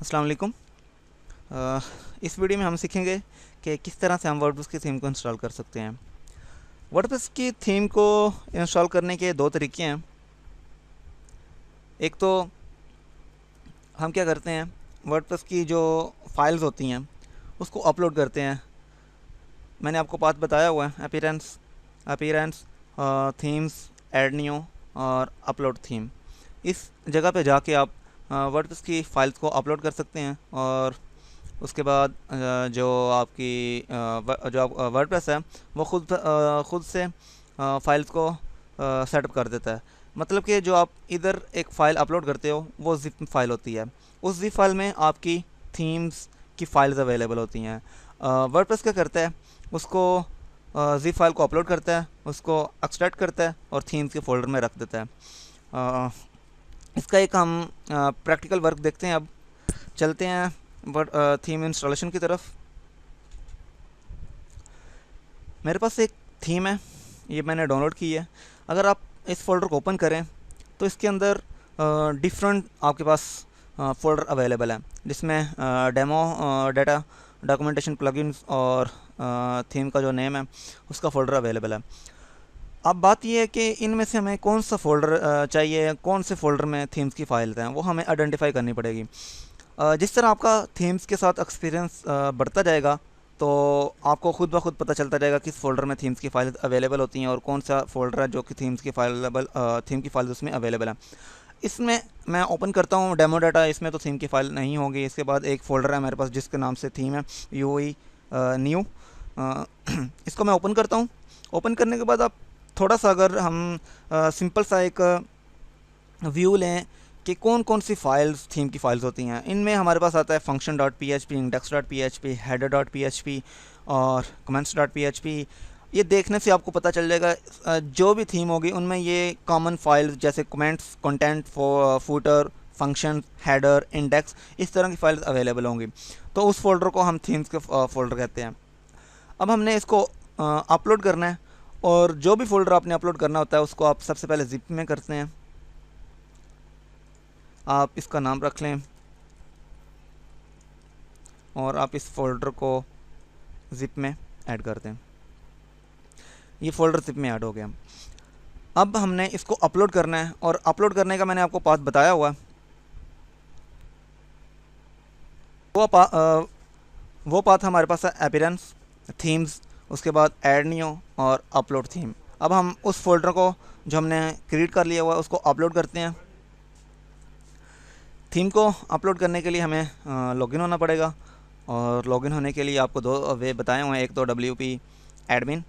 अस्सलाम वालेकुम। इस वीडियो में हम सीखेंगे कि किस तरह से हम वर्डप्रेस की थीम को इंस्टॉल कर सकते हैं। वर्डप्रेस की थीम को इंस्टॉल करने के दो तरीके हैं। एक तो हम क्या करते हैं, वर्डप्रेस की जो फाइल्स होती हैं उसको अपलोड करते हैं। मैंने आपको पाथ बताया हुआ है, अपीयरेंस, थीम्स, ऐड न्यू और अपलोड थीम। इस जगह पे जाके आप वर्डप्रेस की फाइल्स को अपलोड कर सकते हैं और उसके बाद जो आपकी जो आप वर्डप्रेस है वो खुद से फाइल्स को सेटअप कर देता है। मतलब कि जो आप इधर एक फ़ाइल अपलोड करते हो वो जिप फाइल होती है। उस जिप फाइल में आपकी थीम्स की फाइल्स अवेलेबल होती हैं। वर्डप्रेस क्या करता है, उसको जिप फाइल को अपलोड करता है, उसको एक्सट्रैक्ट करता है और थीम्स के फोल्डर में रख देता है। अ, इसका एक हम प्रैक्टिकल वर्क देखते हैं। अब चलते हैं थीम इंस्टॉलेशन की तरफ। मेरे पास एक थीम है, ये मैंने डाउनलोड की है। अगर आप इस फोल्डर को ओपन करें तो इसके अंदर डिफरेंट आपके पास फोल्डर अवेलेबल है, जिसमें डेमो, डाटा, डॉक्यूमेंटेशन, प्लगइन्स और थीम का जो नेम है उसका फ़ोल्डर अवेलेबल है। अब बात यह है कि इनमें से हमें कौन सा फ़ोल्डर चाहिए, कौन से फ़ोल्डर में थीम्स की फाइल्स हैं, वो हमें आइडेंटिफाई करनी पड़ेगी। जिस तरह आपका थीम्स के साथ एक्सपीरियंस बढ़ता जाएगा तो आपको खुद ब खुद पता चलता जाएगा किस फ़ोल्डर में थीम्स की फाइल्स अवेलेबल होती हैं और कौन सा फ़ोल्डर है जो कि थीम की फाइल्स उसमें अवेलेबल है। इसमें मैं ओपन करता हूँ डेमो डाटा, इसमें तो थीम की फ़ाइल नहीं होगी। इसके बाद एक फ़ोल्डर है मेरे पास जिसके नाम से थीम है, यूई न्यू। इसको मैं ओपन करता हूँ। ओपन करने के बाद आप थोड़ा सा अगर हम सिंपल सा एक व्यू लें कि कौन कौन सी फाइल्स थीम की फाइल्स होती हैं, इनमें हमारे पास आता है function dot P H P, index dot P H P, header dot P H P और comments dot P H P. ये देखने से आपको पता चल जाएगा जो भी थीम होगी उनमें ये कॉमन फाइल्स जैसे comments, content, footer, function, header, index, इस तरह की फाइल्स अवेलेबल होंगी। तो उस फोल्डर को हम थीम्स के फोल्डर कहते हैं। अब हमने इसको अपलोड करना है और जो भी फोल्डर आपने अपलोड करना होता है उसको आप सबसे पहले जिप में करते हैं। आप इसका नाम रख लें और आप इस फोल्डर को जिप में ऐड कर दें। ये फोल्डर जिप में ऐड हो गया। अब हमने इसको अपलोड करना है और अपलोड करने का मैंने आपको पाथ बताया हुआ है। वो पाथ हमारे पास है अपीयरेंस, थीम्स, उसके बाद ऐड न्यू और अपलोड थीम। अब हम उस फोल्डर को जो हमने क्रिएट कर लिया हुआ है उसको अपलोड करते हैं। थीम को अपलोड करने के लिए हमें लॉगिन होना पड़ेगा और लॉगिन होने के लिए आपको दो वे बताए हुए हैं। एक तो WP एडमिन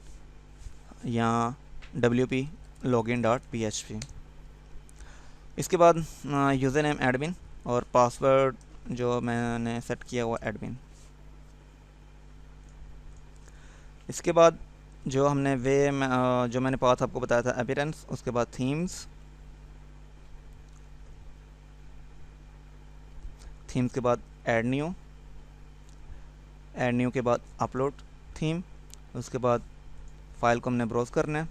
या WP लॉगिन डॉट PHP। इसके बाद यूज़र नेम एडमिन और पासवर्ड जो मैंने सेट किया हुआ एडमिन। इसके बाद जो हमने जो मैंने पाथ आपको बताया था अपीयरेंस, उसके बाद थीम्स, थीम्स के बाद ऐड न्यू के बाद अपलोड थीम। उसके बाद फाइल को हमने ब्राउज़ करना है।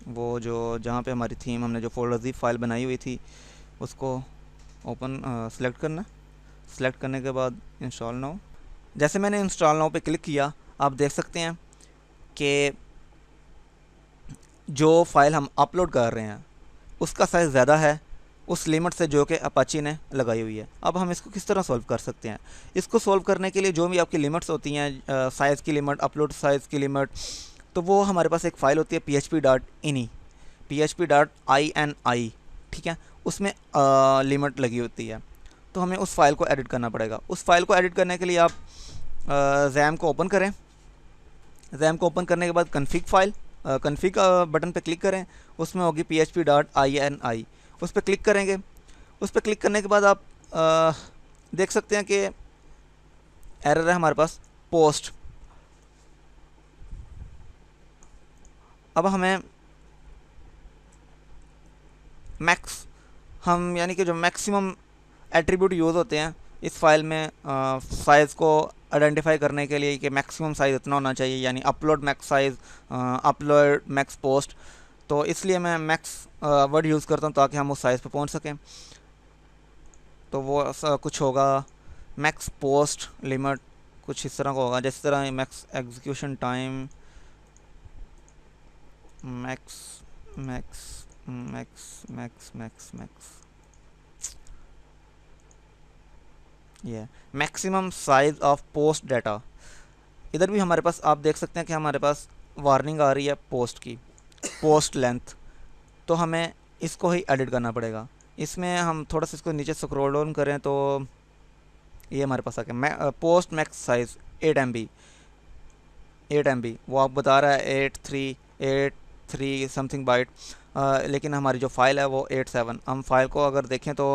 वो जो जहाँ पे हमारी थीम हमने जो फोल्डर ज़िप फाइल बनाई हुई थी उसको ओपन सेलेक्ट करना है। सेलेक्ट करने के बाद इंस्टॉल नाउ। जैसे मैंने इंस्टॉल नाउ पे क्लिक किया, आप देख सकते हैं कि जो फाइल हम अपलोड कर रहे हैं उसका साइज़ ज़्यादा है उस लिमिट से जो कि अपाची ने लगाई हुई है। अब हम इसको किस तरह सॉल्व कर सकते हैं? इसको सॉल्व करने के लिए जो भी आपकी लिमिट्स होती हैं, साइज़ की लिमिट, अपलोड साइज़ की लिमिट, तो वो हमारे पास एक फ़ाइल होती है php.ini, php.ini, ठीक है। उसमें लिमिट लगी होती है, तो हमें उस फाइल को एडिट करना पड़ेगा। उस फाइल को एडिट करने के लिए आप जैम को ओपन करें। जैम को ओपन करने के बाद कन्फिग बटन पे क्लिक करें। उसमें होगी php.ini, उस पर क्लिक करेंगे। उस पर क्लिक करने के बाद आप देख सकते हैं कि एरर है हमारे पास पोस्ट। अब हमें मैक्स, हम यानी कि जो मैक्सिमम एट्रीब्यूट यूज़ होते हैं इस फाइल में साइज़ को आइडेंटिफाई करने के लिए कि मैक्सिमम साइज़ इतना होना चाहिए, यानी upload max size, upload max post. तो इसलिए मैं मैक्स वर्ड यूज़ करता हूँ ताकि हम उस साइज़ पे पहुँच सकें। तो वो ऐसा कुछ होगा, मैक्स पोस्ट लिमिट कुछ इस तरह का होगा, जिस तरह max execution time, max max max max max max ये maximum size of post data. इधर भी हमारे पास आप देख सकते हैं कि हमारे पास वार्निंग आ रही है पोस्ट की, पोस्ट लेंथ। तो हमें इसको ही एडिट करना पड़ेगा। इसमें हम थोड़ा सा इसको नीचे स्क्रॉल डाउन करें तो ये हमारे पास आ गया post max size 8 MB। 8 MB वो आप बता रहा है 8383 समथिंग बाइट, लेकिन हमारी जो फाइल है वो 87। हम फाइल को अगर देखें तो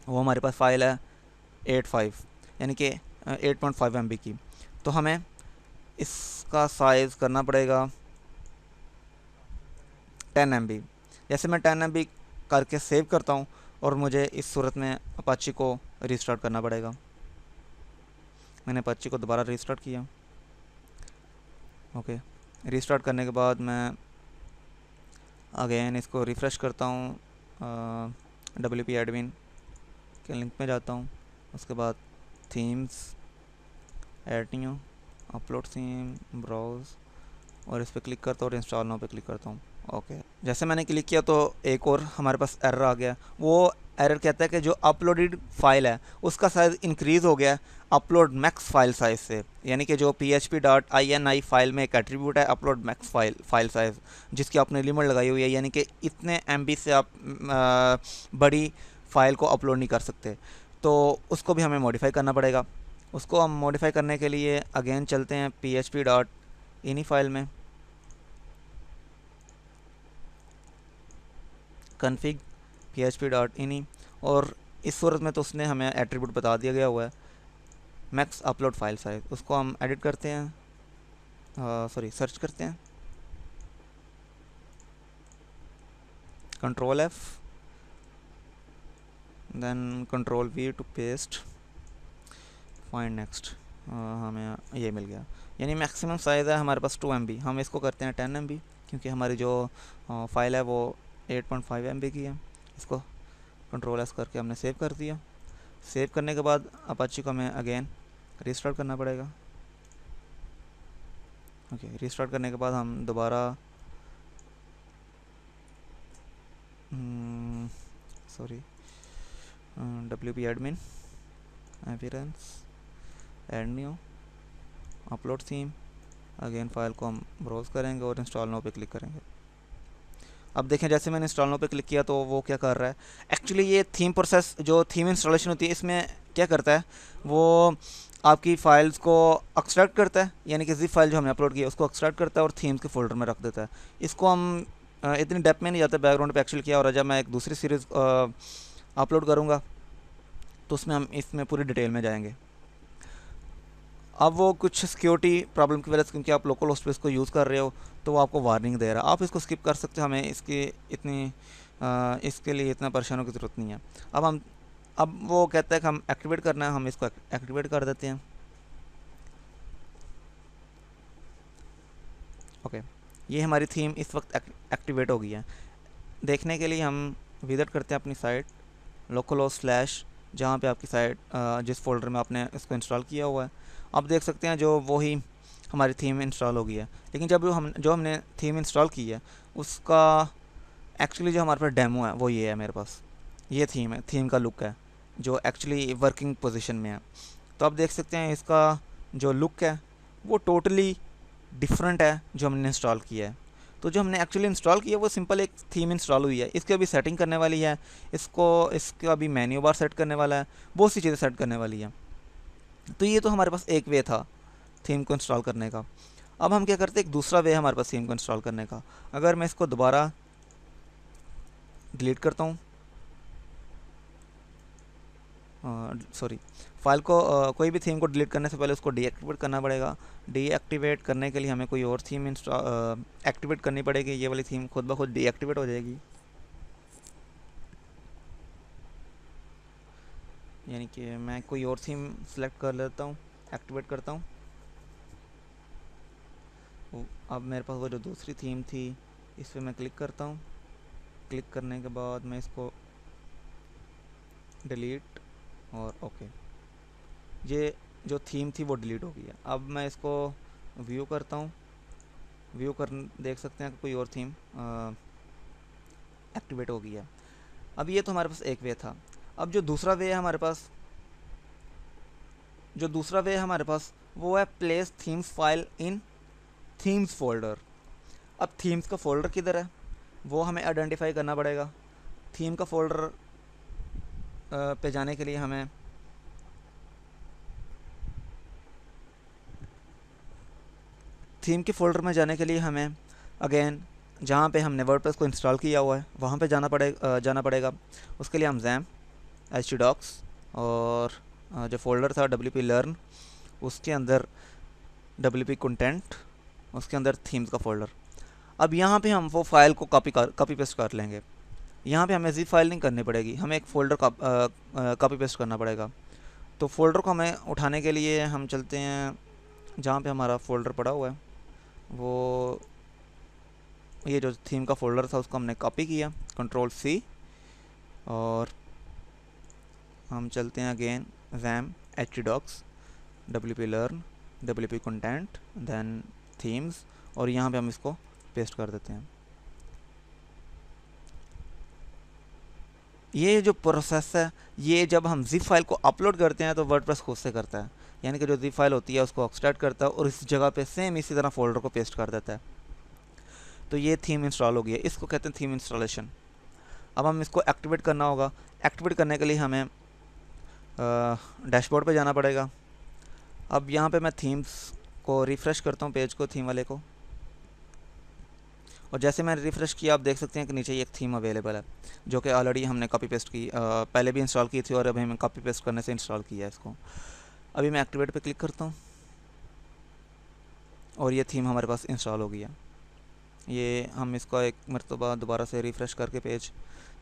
वो हमारे पास फाइल है 85, यानी कि 8.5 MB की। तो हमें इसका साइज़ करना पड़ेगा 10 MB। जैसे मैं 10 MB करके सेव करता हूँ और मुझे इस सूरत में अपाची को रीस्टार्ट करना पड़ेगा। मैंने अपाची को दोबारा रीस्टार्ट किया। ओके, रीस्टार्ट करने के बाद मैं अगेन इसको रिफ़्रेश करता हूँ, WP एडमिन के लिंक में जाता हूँ, उसके बाद themes, add new, upload theme, browse, और इस पर क्लिक करता हूँ और इंस्टॉल नाउ पे क्लिक करता हूँ। ओके, जैसे मैंने क्लिक किया तो एक और हमारे पास एरर आ गया। वो एरर कहता है कि जो अपलोडेड फाइल है उसका साइज़ इंक्रीज़ हो गया अपलोड मैक्स फाइल साइज़ से, यानी कि जो php.ini फाइल में एक एट्रीब्यूट है अपलोड मैक्स फाइल साइज़, जिसकी आपने लिमिट लगाई हुई है, यानी कि इतने MB से आप बड़ी फ़ाइल को अपलोड नहीं कर सकते। तो उसको भी हमें मॉडिफाई करना पड़ेगा। उसको हम मॉडिफाई करने के लिए अगेन चलते हैं php.ini फाइल में, config php.ini, और इस सूरत में तो उसने हमें एट्रीब्यूट बता दिया गया हुआ है मैक्स अपलोड फाइल साइज। उसको हम एडिट करते हैं, सॉरी सर्च करते हैं, Ctrl F then Ctrl V to paste, find next, हमें ये मिल गया। यानी मैक्सिमम साइज़ है हमारे पास 2 MB, हम इसको करते हैं 10 MB क्योंकि हमारी जो फाइल है वो 8.5 MB की है। इसको Ctrl S करके हमने सेव कर दिया। सेव करने के बाद अपाची को हमें अगेन रीस्टार्ट करना पड़ेगा। ओके, रीस्टार्ट करने के बाद हम दोबारा sorry WP admin, appearance, add new, upload theme, again file को हम ब्राउज़ करेंगे और इंस्टॉल नाउ पे क्लिक करेंगे। अब देखें जैसे मैंने इंस्टॉल नाउ पे क्लिक किया तो वो क्या कर रहा है, एक्चुअली ये थीम प्रोसेस जो थीम इंस्टॉलेशन होती है इसमें क्या करता है, वो आपकी फ़ाइल्स को एक्सट्रैक्ट करता है, यानी कि ज़िप फाइल जो हमने अपलोड की है उसको एक्सट्रैक्ट करता है और थीम्स के फोल्डर में रख देता है। इसको हम इतनी डेप्थ में नहीं जाते, बैकग्राउंड पे एक्चुअली क्या हो रहा है। जब मैं एक दूसरी सीरीज़ अपलोड करूँगा तो उसमें हम इसमें पूरी डिटेल में जाएंगे। अब वो कुछ सिक्योरिटी प्रॉब्लम की वजह से, क्योंकि आप लोकल होस्ट पे इसको यूज़ कर रहे हो, तो वो आपको वार्निंग दे रहा है। आप इसको स्किप कर सकते हो, हमें इसके लिए इतना परेशान होने की ज़रूरत नहीं है। अब वो कहता है कि हम एक्टिवेट करना है, हम इसको एक्टिवेट कर देते हैं। ओके, ये हमारी थीम इस वक्त एक्टिवेट हो गई है। देखने के लिए हम विजिट करते हैं अपनी साइट localhost/ जहाँ पे आपकी साइट जिस फोल्डर में आपने इसको इंस्टॉल किया हुआ है, आप देख सकते हैं जो वही हमारी थीम इंस्टॉल हो गई है। लेकिन जब हमने थीम इंस्टॉल की है उसका एक्चुअली जो हमारे पास डेमो है वो ये है, मेरे पास ये थीम है, थीम का लुक है जो एक्चुअली वर्किंग पोजीशन में है। तो आप देख सकते हैं इसका जो लुक है वो टोटली डिफरेंट है जो हमने इंस्टॉल किया है। तो जो हमने एक्चुअली इंस्टॉल किया है वो सिंपल एक थीम इंस्टॉल हुई है, इसकी अभी सेटिंग करने वाली है, इसका अभी मेन्यू बार सेट करने वाला है, बहुत सी चीज़ें सेट करने वाली है। तो ये तो हमारे पास एक वे था थीम को इंस्टॉल करने का। अब हम क्या करते हैं, एक दूसरा वे है हमारे पास थीम को इंस्टॉल करने का। अगर मैं इसको दोबारा डिलीट करता हूँ, सॉरी फाइल को कोई भी थीम को डिलीट करने से पहले उसको डीएक्टिवेट करना पड़ेगा। डीएक्टिवेट करने के लिए हमें कोई और थीम एक्टिवेट करनी पड़ेगी। ये वाली थीम खुद ब खुद डीएक्टिवेट हो जाएगी, यानी कि मैं कोई और थीम सेलेक्ट कर लेता हूँ, एक्टिवेट करता हूँ। अब मेरे पास वो जो दूसरी थीम थी इस पर मैं क्लिक करता हूँ। क्लिक करने के बाद मैं इसको डिलीट और ओके। ये जो थीम थी वो डिलीट हो गई है। अब मैं इसको व्यू करता हूँ, व्यू कर देख सकते हैं कि कोई और थीम एक्टिवेट हो गई है। अब ये तो हमारे पास एक वे था। अब जो दूसरा वे है हमारे पास, वो है place themes file in themes folder. अब थीम्स का फोल्डर किधर है वो हमें आइडेंटिफाई करना पड़ेगा। थीम का फोल्डर पे जाने के लिए हमें अगेन जहाँ पे हमने वर्डप्रेस को इंस्टॉल किया हुआ है वहाँ पे जाना पड़ेगा। उसके लिए हम जैम htdocs और जो फोल्डर था wp learn, उसके अंदर wp content, उसके अंदर थीम्स का फोल्डर। अब यहाँ पे हम वो फाइल को कॉपी पेस्ट कर लेंगे। यहाँ पे हमें zip फाइल नहीं करनी पड़ेगी, हमें एक फ़ोल्डर कॉपी पेस्ट करना पड़ेगा। तो फोल्डर को हमें उठाने के लिए हम चलते हैं जहाँ पे हमारा फ़ोल्डर पड़ा हुआ है, वो ये जो थीम का फ़ोल्डर था उसको हमने कॉपी किया, Ctrl+C, और हम चलते हैं again XAMPP htdocs wp learn wp content then themes, और यहाँ पे हम इसको पेस्ट कर देते हैं। ये जो प्रोसेस है, ये जब हम zip फाइल को अपलोड करते हैं तो वर्डप्रेस खुद से करता है, यानी कि जो zip फाइल होती है उसको एक्सट्रैक्ट करता है और इस जगह पे सेम इसी तरह फोल्डर को पेस्ट कर देता है। तो ये थीम इंस्टॉल हो गई है, इसको कहते हैं थीम इंस्टॉलेशन। अब हम इसको एक्टिवेट करना होगा। एक्टिवेट करने के लिए हमें डैशबोर्ड पे जाना पड़ेगा। अब यहाँ पे मैं थीम्स को रिफ़्रेश करता हूँ, पेज को, थीम वाले को, और जैसे मैंने रिफ़्रेश किया आप देख सकते हैं कि नीचे एक थीम अवेलेबल है जो कि ऑलरेडी हमने कॉपी पेस्ट की, पहले भी इंस्टॉल की थी और अभी हमें कॉपी पेस्ट करने से इंस्टॉल किया है इसको। अभी मैं एक्टिवेट पे क्लिक करता हूँ और ये थीम हमारे पास इंस्टॉल हो गई है। ये हम इसको एक मरतबा दोबारा से रिफ़्रेश करके पेज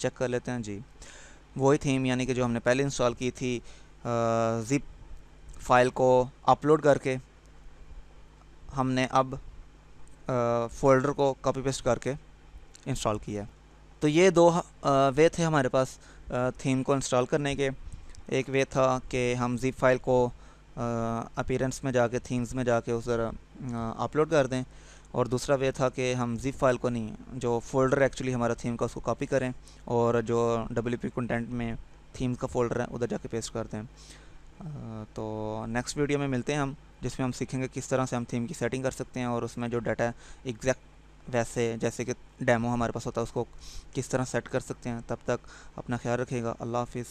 चेक कर लेते हैं। जी, वही थीम, यानी कि जो हमने पहले इंस्टॉल की थी, ज़िप फाइल को अपलोड करके हमने अब फ़ोल्डर को कॉपी पेस्ट करके इंस्टॉल किया। तो ये दो वे थे हमारे पास थीम को इंस्टॉल करने के। एक वे था कि हम ज़िप फाइल को अपीयरेंस में जाके, थीम्स में जाके उस अपलोड कर दें, और दूसरा वे था कि हम ज़िप फाइल को नहीं, जो फ़ोल्डर एक्चुअली हमारा थीम का उसको कॉपी करें और जो wp कंटेंट में थीम्स का फ़ोल्डर है उधर जाके पेस्ट कर दें। तो नेक्स्ट वीडियो में मिलते हैं हम, जिसमें हम सीखेंगे किस तरह से हम थीम की सेटिंग कर सकते हैं और उसमें जो डाटा एग्जैक्ट वैसे जैसे कि डेमो हमारे पास होता है उसको किस तरह सेट कर सकते हैं। तब तक अपना ख्याल रखिएगा। अल्लाह हाफिज़।